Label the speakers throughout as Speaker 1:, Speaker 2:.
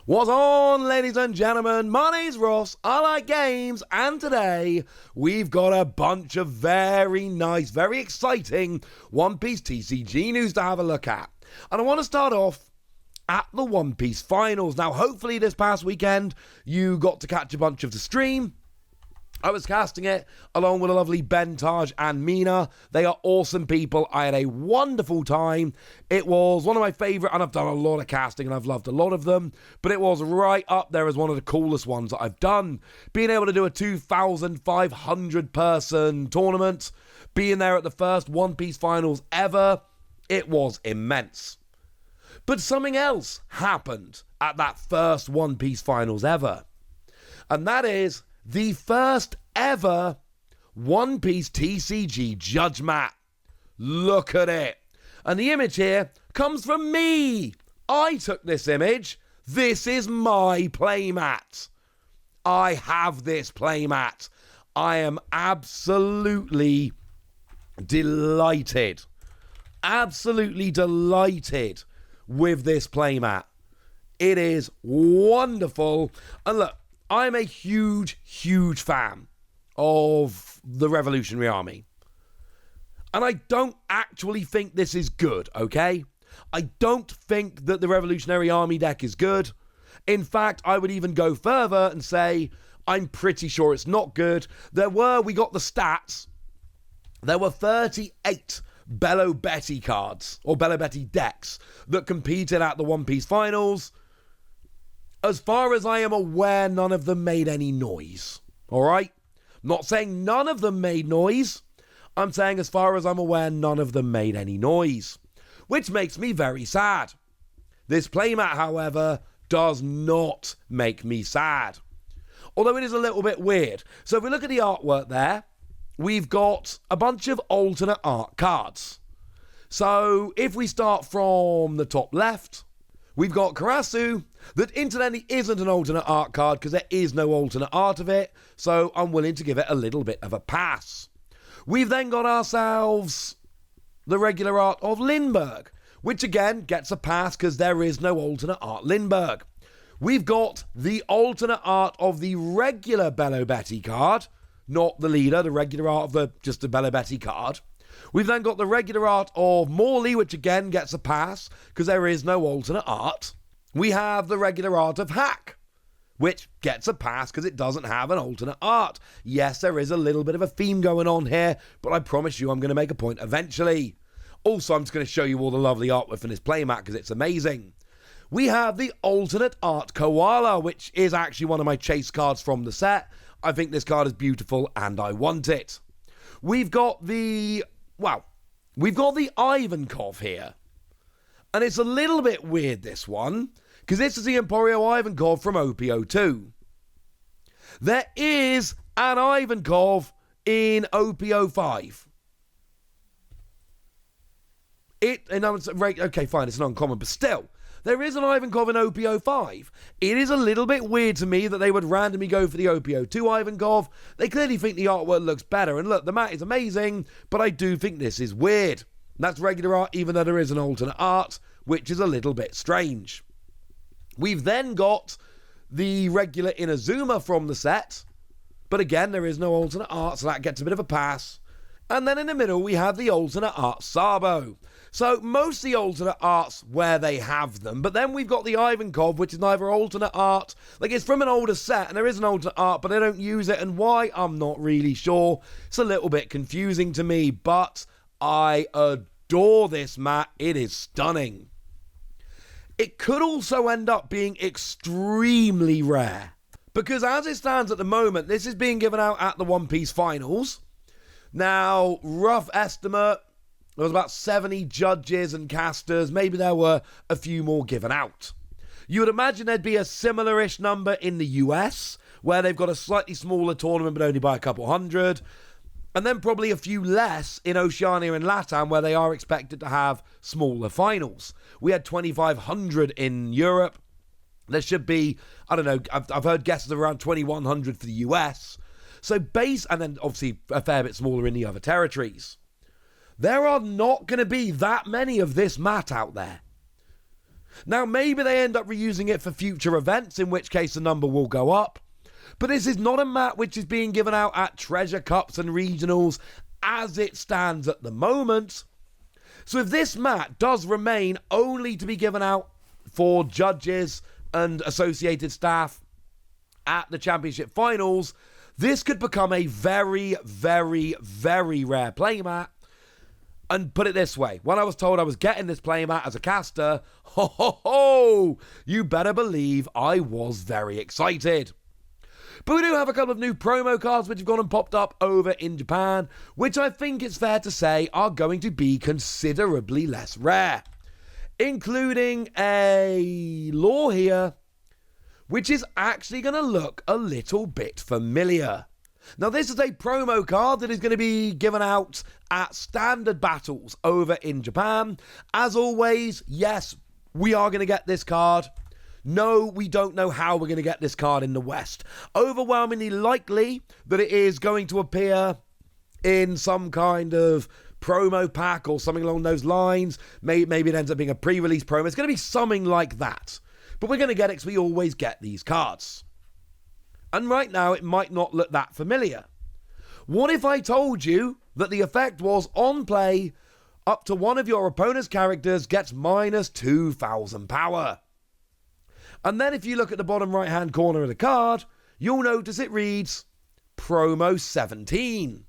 Speaker 1: What's on, ladies and gentlemen? My name's Ross, I like games, and today we've got a bunch of very nice, very exciting One Piece TCG news to have a look at. And I want to start off at the One Piece finals. Now, hopefully this past weekend you got to catch a bunch of the stream. I was casting it along with the lovely Ben, Taj, and Mina. They are awesome people. I had a wonderful time. It was one of my favourite, and I've done a lot of casting, and I've loved a lot of them, but it was right up there as one of the coolest ones that I've done. Being able to do a 2,500-person tournament, being there at the first One Piece finals ever, it was immense. But something else happened at that first One Piece finals ever, and that is the first ever One Piece TCG judge mat. Look at it. And the image here comes from me. I took this image. This is my playmat. I have this playmat. I am absolutely delighted. Absolutely delighted with this playmat. It is wonderful. And look, I'm a huge, huge fan of the Revolutionary Army. And I don't actually think this is good, okay? I don't think that the Revolutionary Army deck is good. In fact, I would even go further and say I'm pretty sure it's not good. We got the stats. There were 38 Bello Betty cards, or Bello Betty decks, that competed at the One Piece finals. As far as I am aware, none of them made any noise. All right? I'm not saying none of them made noise. I'm saying as far as I'm aware, none of them made any noise. Which makes me very sad. This playmat, however, does not make me sad. Although it is a little bit weird. So if we look at the artwork there, we've got a bunch of alternate art cards. So if we start from the top left, we've got Karasu, that incidentally isn't an alternate art card because there is no alternate art of it, so I'm willing to give it a little bit of a pass. We've then got ourselves the regular art of Lindbergh, which again gets a pass because there is no alternate art Lindbergh. We've got the alternate art of the regular Bello Betty card, not the leader, the regular art of just the Bello Betty card. We've then got the regular art of Morley, which again gets a pass because there is no alternate art. We have the regular art of Hack, which gets a pass because it doesn't have an alternate art. Yes, there is a little bit of a theme going on here, but I promise you I'm going to make a point eventually. Also, I'm just going to show you all the lovely artwork from this playmat because it's amazing. We have the alternate art Koala, which is actually one of my chase cards from the set. I think this card is beautiful and I want it. We've got the Ivankov here. And it's a little bit weird, this one, because this is the Emporio Ivankov from OPO2. There is an Ivankov in OPO5. Okay, fine, it's an uncommon, but still, there is an Ivankov in OPO5. It is a little bit weird to me that they would randomly go for the OPO2 Ivankov. They clearly think the artwork looks better, and look, the mat is amazing, but I do think this is weird. That's regular art, even though there is an alternate art, which is a little bit strange. We've then got the regular Inazuma from the set, but again, there is no alternate art, so that gets a bit of a pass. And then in the middle, we have the alternate art Sabo. So most of the alternate arts where they have them, but then we've got the Ivankov, which is neither alternate art, like it's from an older set, and there is an alternate art, but they don't use it, and why, I'm not really sure. It's a little bit confusing to me, but I adore this mat. It is stunning. It could also end up being extremely rare, because as it stands at the moment, this is being given out at the One Piece finals. Now, rough estimate, there was about 70 judges and casters. Maybe there were a few more given out. You would imagine there'd be a similar-ish number in the US, where they've got a slightly smaller tournament, but only by a couple hundred. And then probably a few less in Oceania and LATAM, where they are expected to have smaller finals. We had 2,500 in Europe. There should be, I don't know, I've heard guesses of around 2,100 for the US. So and then obviously a fair bit smaller in the other territories. There are not going to be that many of this mat out there. Now, maybe they end up reusing it for future events, in which case the number will go up. But this is not a mat which is being given out at Treasure Cups and Regionals as it stands at the moment. So if this mat does remain only to be given out for judges and associated staff at the Championship Finals, this could become a very, very, very rare playmat. And put it this way, when I was told I was getting this playmat as a caster, you better believe I was very excited. But we do have a couple of new promo cards which have gone and popped up over in Japan, which I think it's fair to say are going to be considerably less rare. Including a lore here, which is actually going to look a little bit familiar. Now, this is a promo card that is going to be given out at standard battles over in Japan. As always, yes, we are going to get this card. No, we don't know how we're going to get this card in the West. Overwhelmingly likely that it is going to appear in some kind of promo pack or something along those lines. Maybe it ends up being a pre-release promo. It's going to be something like that. But we're going to get it because we always get these cards. And right now, it might not look that familiar. What if I told you that the effect was on play, up to one of your opponent's characters gets minus 2,000 power? And then if you look at the bottom right-hand corner of the card, you'll notice it reads Promo 17.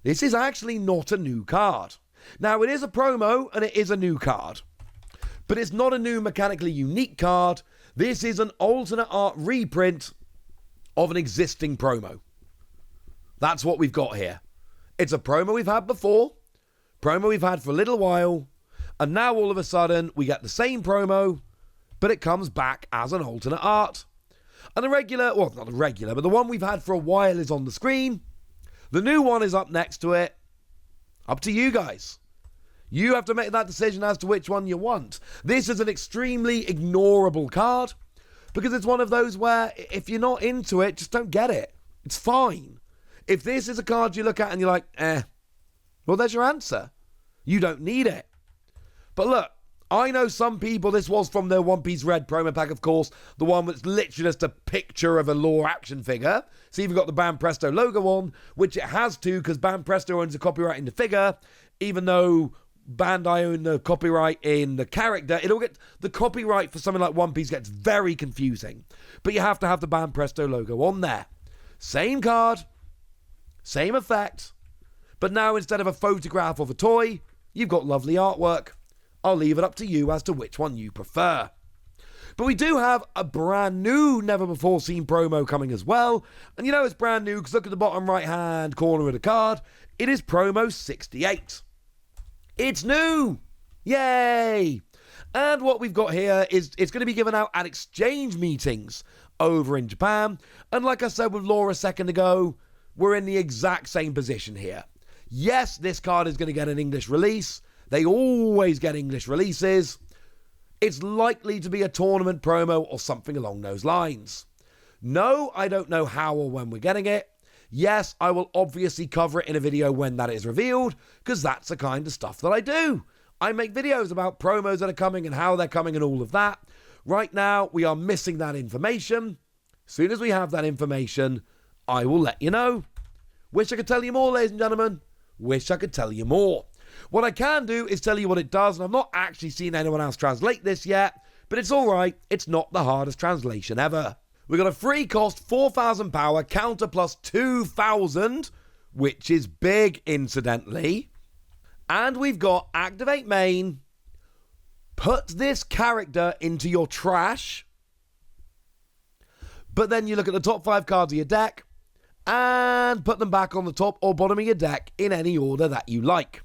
Speaker 1: This is actually not a new card. Now, it is a promo and it is a new card. But it's not a new mechanically unique card. This is an alternate art reprint of an existing promo. That's what we've got here. It's a promo we've had before, promo we've had for a little while, and now all of a sudden we get the same promo, but it comes back as an alternate art. And the regular, well, not the regular, but the one we've had for a while is on the screen. The new one is up next to it. Up to you guys. You have to make that decision as to which one you want. This is an extremely ignorable card because it's one of those where if you're not into it, just don't get it. It's fine. If this is a card you look at and you're like, well, there's your answer. You don't need it. But look, I know some people, this was from their One Piece Red promo pack, of course, the one that's literally just a picture of a lore action figure. So you've got the Bam Presto logo on, which it has to because Bam Presto owns the copyright in the figure, even though Bandai own the copyright in the character. It'll get the copyright for something like One Piece gets very confusing, but you have to have the Bam Presto logo on there. Same card, same effect, but now instead of a photograph of a toy, you've got lovely artwork. I'll leave it up to you as to which one you prefer. But we do have a brand new, never before seen promo coming as well. And you know it's brand new because look at the bottom right hand corner of the card. It is promo 68. It's new! Yay! And what we've got here is it's going to be given out at exchange meetings over in Japan. And like I said with Laura a second ago, we're in the exact same position here. Yes, this card is going to get an English release. They always get English releases. It's likely to be a tournament promo or something along those lines. No, I don't know how or when we're getting it. Yes, I will obviously cover it in a video when that is revealed, because that's the kind of stuff that I do. I make videos about promos that are coming and how they're coming and all of that. Right now, we are missing that information. As soon as we have that information, I will let you know. Wish I could tell you more, ladies and gentlemen. Wish I could tell you more. What I can do is tell you what it does, and I've not actually seen anyone else translate this yet, but it's alright, it's not the hardest translation ever. We've got a free cost 4,000 power, counter plus 2,000, which is big, incidentally. And we've got activate main, put this character into your trash, but then you look at the top 5 cards of your deck, and put them back on the top or bottom of your deck in any order that you like.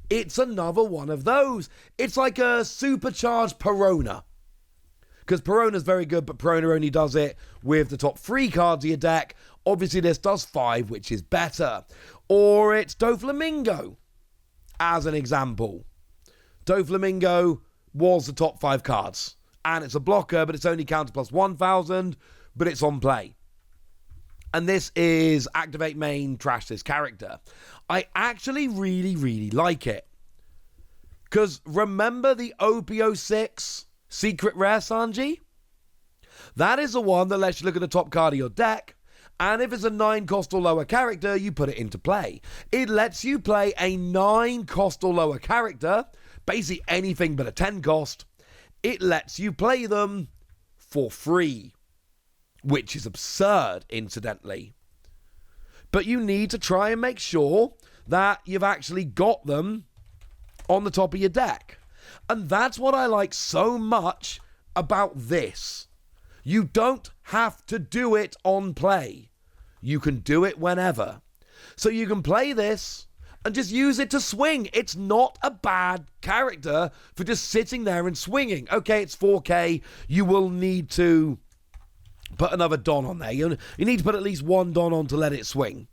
Speaker 1: It's another one of those. It's like a supercharged Perona. Because Perona's very good, but Perona only does it with the top 3 cards of your deck. Obviously, this does 5, which is better. Or it's Doflamingo, as an example. Doflamingo was the top 5 cards. And it's a blocker, but it's only counter plus 1,000, but it's on play. And this is activate main, trash this character. I actually really, really like it. Because remember the OP06 Secret Rare Sanji. That is the one that lets you look at the top card of your deck, and if it's a 9 cost or lower character, you put it into play. It lets you play a 9 cost or lower character, basically anything but a 10 cost. It lets you play them for free, which is absurd, incidentally. But you need to try and make sure that you've actually got them on the top of your deck. And that's what I like so much about this. You don't have to do it on play. You can do it whenever. So you can play this and just use it to swing. It's not a bad character for just sitting there and swinging. Okay, it's 4K. You will need to put another Don on there. You need to put at least one Don on to let it swing.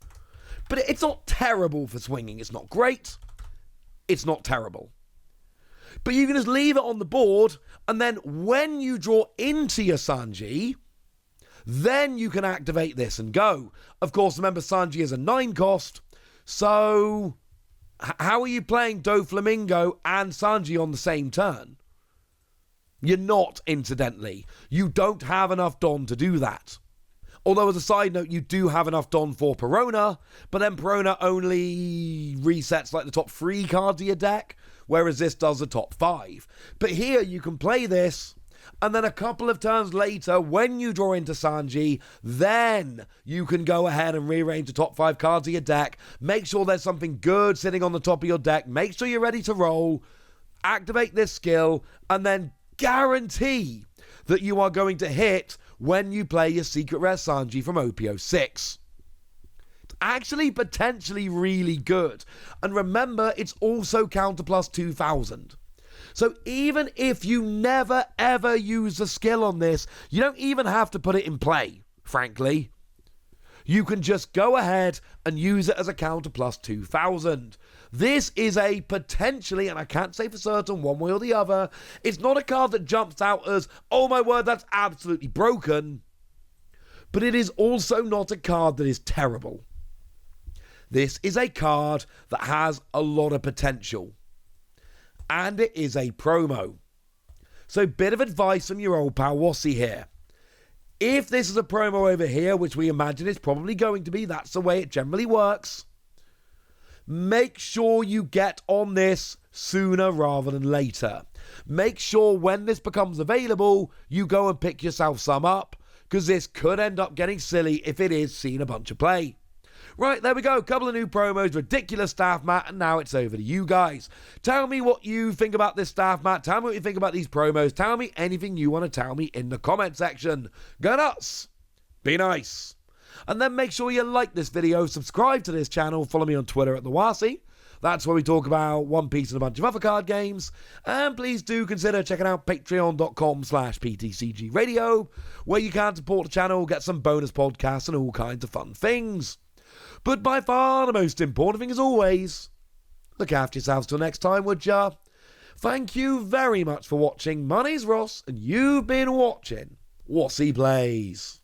Speaker 1: But it's not terrible for swinging. It's not great. It's not terrible. But you can just leave it on the board, and then when you draw into your Sanji, then you can activate this and go. Of course, remember, Sanji is a 9 cost, so how are you playing Doflamingo and Sanji on the same turn? You're not, incidentally. You don't have enough Don to do that. Although, as a side note, you do have enough Don for Perona, but then Perona only resets like the top 3 cards of your deck, whereas this does the top 5. But here, you can play this, and then a couple of turns later, when you draw into Sanji, then you can go ahead and rearrange the top 5 cards of your deck, make sure there's something good sitting on the top of your deck, make sure you're ready to roll, activate this skill, and then guarantee that you are going to hit when you play your Secret Rare Sanji from OP06. It's actually potentially really good. And remember, it's also counter plus 2000. So even if you never ever use the skill on this, you don't even have to put it in play, frankly. You can just go ahead and use it as a counter plus 2000. This is a potentially, and I can't say for certain one way or the other, it's not a card that jumps out as, oh my word, that's absolutely broken. But it is also not a card that is terrible. This is a card that has a lot of potential. And it is a promo. So bit of advice from your old pal Wassy here. If this is a promo over here, which we imagine it's probably going to be, that's the way it generally works, make sure you get on this sooner rather than later. Make sure when this becomes available, you go and pick yourself some up, because this could end up getting silly if it is seen a bunch of play. Right, there we go. Couple of new promos, ridiculous staff mat, and now it's over to you guys. Tell me what you think about this staff mat. Tell me what you think about these promos. Tell me anything you want to tell me in the comment section. Go nuts. Be nice. And then make sure you like this video, subscribe to this channel, follow me on Twitter at TheWassy. That's where we talk about One Piece and a bunch of other card games. And please do consider checking out patreon.com/PTCG Radio, where you can support the channel, get some bonus podcasts and all kinds of fun things. But by far the most important thing, as always, look after yourselves till next time, would ya? Thank you very much for watching. My name's Ross, and you've been watching Wassy Plays.